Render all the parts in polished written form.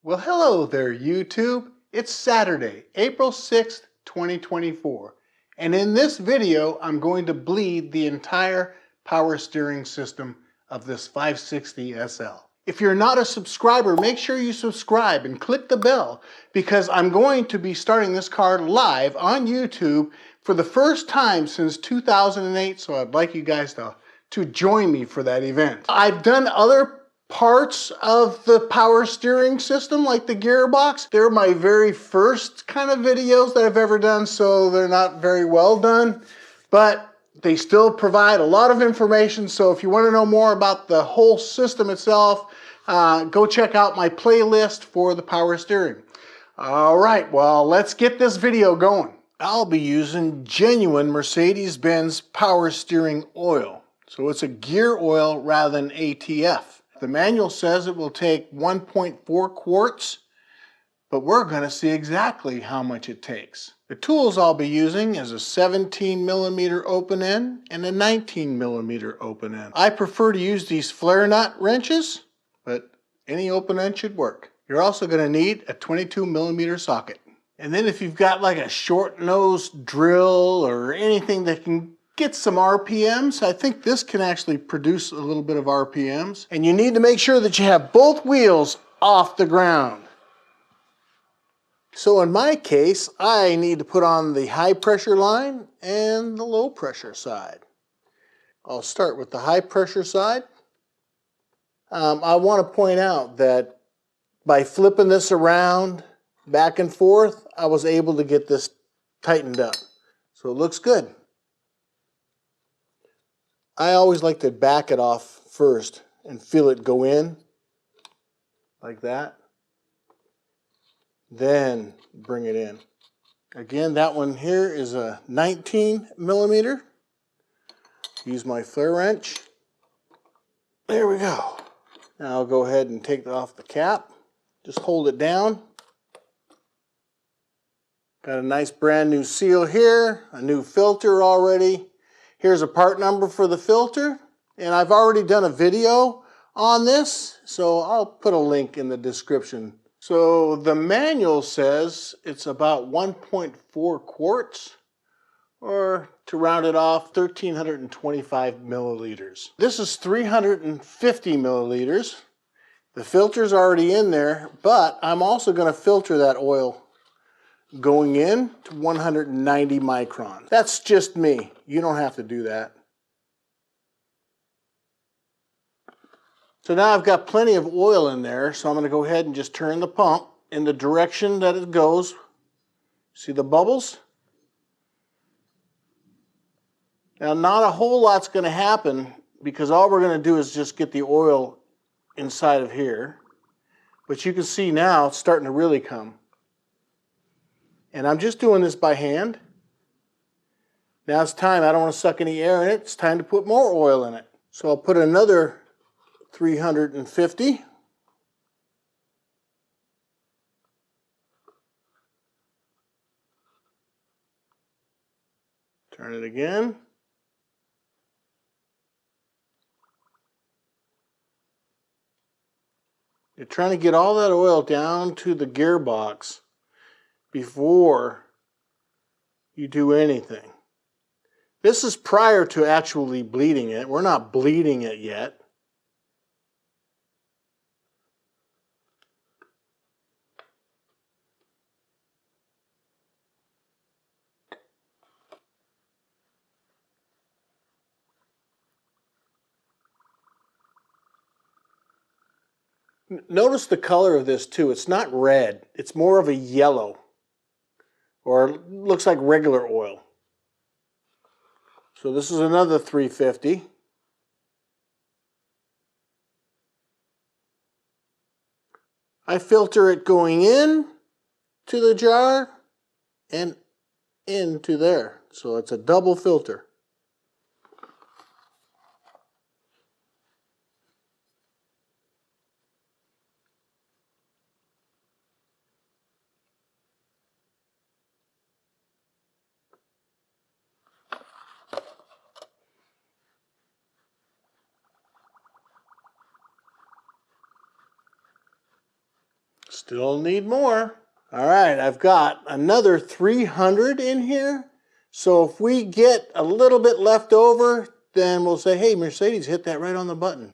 Well, hello there, YouTube. It's Saturday, April 6th, 2024. And in this video, I'm going to bleed the entire power steering system of this 560 SL. If you're not a subscriber, make sure you subscribe and click the bell because I'm going to be starting this car live on YouTube for the first time since 2008. So I'd like you guys to join me for that event. I've done other parts of the power steering system, like the gearbox. They're my very first kind of videos that I've ever done, so they're not very well done, but they still provide a lot of information. So if you want to know more about the whole system itself, go check out my playlist for the power steering. All right, well, let's get this video going. I'll be using genuine Mercedes-Benz power steering oil. So it's a gear oil rather than ATF. The manual says it will take 1.4 quarts, but we're going to see exactly how much it takes. The tools I'll be using is a 17mm open end and a 19mm open end. I prefer to use these flare nut wrenches, but any open end should work. You're also going to need a 22mm socket. And then if you've got like a short nose drill or anything that can get some RPMs. I think this can actually produce a little bit of RPMs. And you need to make sure that you have both wheels off the ground. So in my case, I need to put on the high pressure line and the low pressure side. I'll start with the high pressure side. I want to point out that by flipping this around back and forth, I was able to get this tightened up. So it looks good. I always like to back it off first and feel it go in like that. Then bring it in. Again, that one here is a 19mm. Use my flare wrench. There we go. Now I'll go ahead and take off the cap. Just hold it down. Got a nice brand new seal here, a new filter already. Here's a part number for the filter, and I've already done a video on this, so I'll put a link in the description. So the manual says it's about 1.4 quarts, or to round it off, 1,325 milliliters. This is 350 milliliters. The filter's already in there, but I'm also going to filter that oil going in to 190 microns. That's just me. You don't have to do that. So now I've got plenty of oil in there, so I'm going to go ahead and just turn the pump in the direction that it goes. See the bubbles? Now not a whole lot's going to happen because all we're going to do is just get the oil inside of here. But you can see now it's starting to really come. And I'm just doing this by hand. Now it's time, I don't want to suck any air in it, it's time to put more oil in it. So I'll put another 350. Turn it again. You're trying to get all that oil down to the gearbox before you do anything. This is prior to actually bleeding it. We're not bleeding it yet. Notice the color of this too. It's not red. It's more of a yellow. Or looks like regular oil. So this is another 350. I filter it going in to the jar and into there. So it's a double filter. Still need more. All right, I've got another 300 in here. So if we get a little bit left over, then we'll say, hey, Mercedes, hit that right on the button.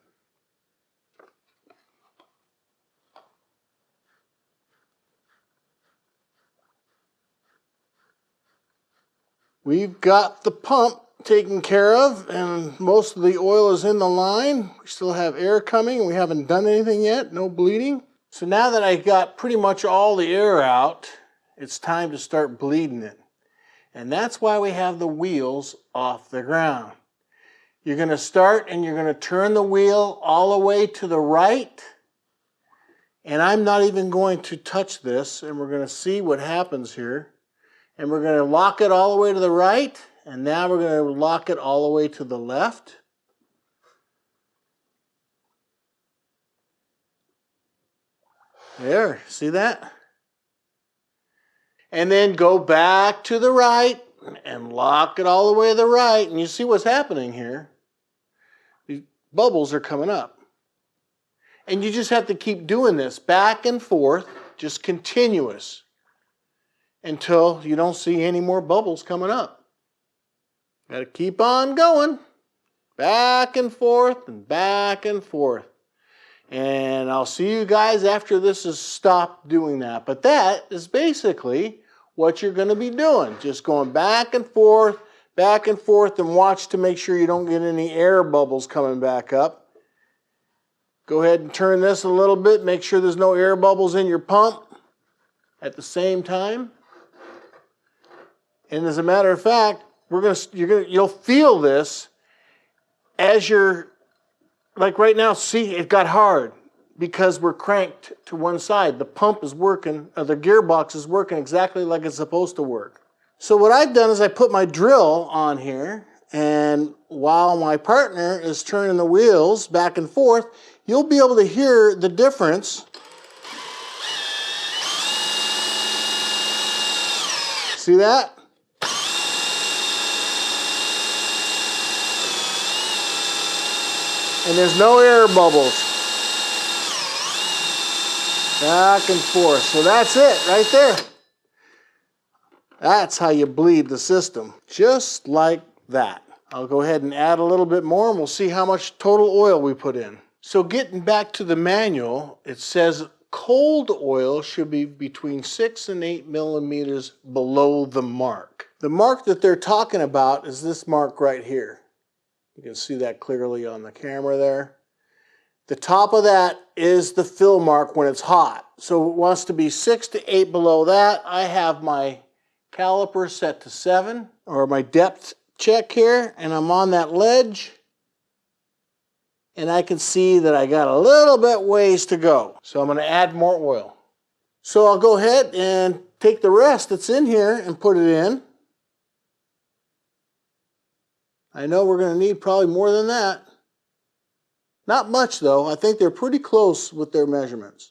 We've got the pump taken care of, and most of the oil is in the line. We still have air coming. We haven't done anything yet, no bleeding. So now that I got pretty much all the air out, it's time to start bleeding it. And that's why we have the wheels off the ground. You're going to start and you're going to turn the wheel all the way to the right. And I'm not even going to touch this, and we're going to see what happens here. And we're going to lock it all the way to the right. And now we're going to lock it all the way to the left. There, see that? And then go back to the right and lock it all the way to the right. And you see what's happening here. These bubbles are coming up. And you just have to keep doing this back and forth, just continuous, until you don't see any more bubbles coming up. Got to keep on going, back and forth and back and forth. And I'll see you guys after this has stopped doing that. But that is basically what you're going to be doing. Just going back and forth, and watch to make sure you don't get any air bubbles coming back up. Go ahead and turn this a little bit. Make sure there's no air bubbles in your pump at the same time. And as a matter of fact, you'll feel this as you're, like right now, see, it got hard because we're cranked to one side. The pump is working, or the gearbox is working exactly like it's supposed to work. So what I've done is I put my drill on here, and while my partner is turning the wheels back and forth, you'll be able to hear the difference. See that? And there's no air bubbles. Back and forth. So that's it right there. That's how you bleed the system. Just like that. I'll go ahead and add a little bit more and we'll see how much total oil we put in. So getting back to the manual, it says cold oil should be between 6 and 8 millimeters below the mark. The mark that they're talking about is this mark right here. You can see that clearly on the camera there. The top of that is the fill mark when it's hot. So it wants to be 6 to 8 below that. I have my caliper set to 7, or my depth check here, and I'm on that ledge. And I can see that I got a little bit ways to go. So I'm going to add more oil. So I'll go ahead and take the rest that's in here and put it in. I know we're going to need probably more than that. Not much though. I think they're pretty close with their measurements.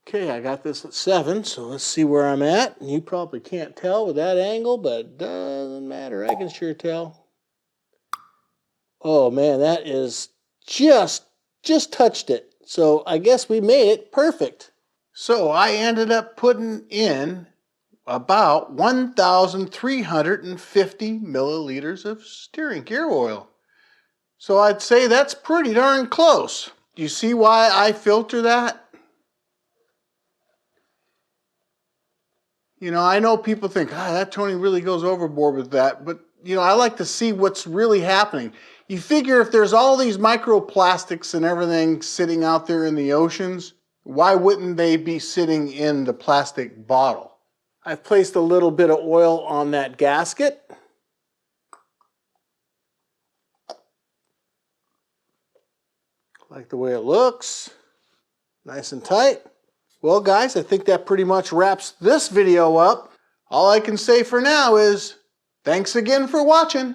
Okay, I got this at 7, so let's see where I'm at. And you probably can't tell with that angle, but it doesn't matter. I can sure tell. Oh man, that is just touched it. So I guess we made it perfect. So I ended up putting in about 1,350 milliliters of steering gear oil. So I'd say that's pretty darn close. Do you see why I filter that? You know, I know people think, that Tony really goes overboard with that, but you know, I like to see what's really happening. You figure if there's all these microplastics and everything sitting out there in the oceans, why wouldn't they be sitting in the plastic bottle? I've placed a little bit of oil on that gasket. Like the way it looks. Nice and tight. Well guys, I think that pretty much wraps this video up. All I can say for now is, thanks again for watching.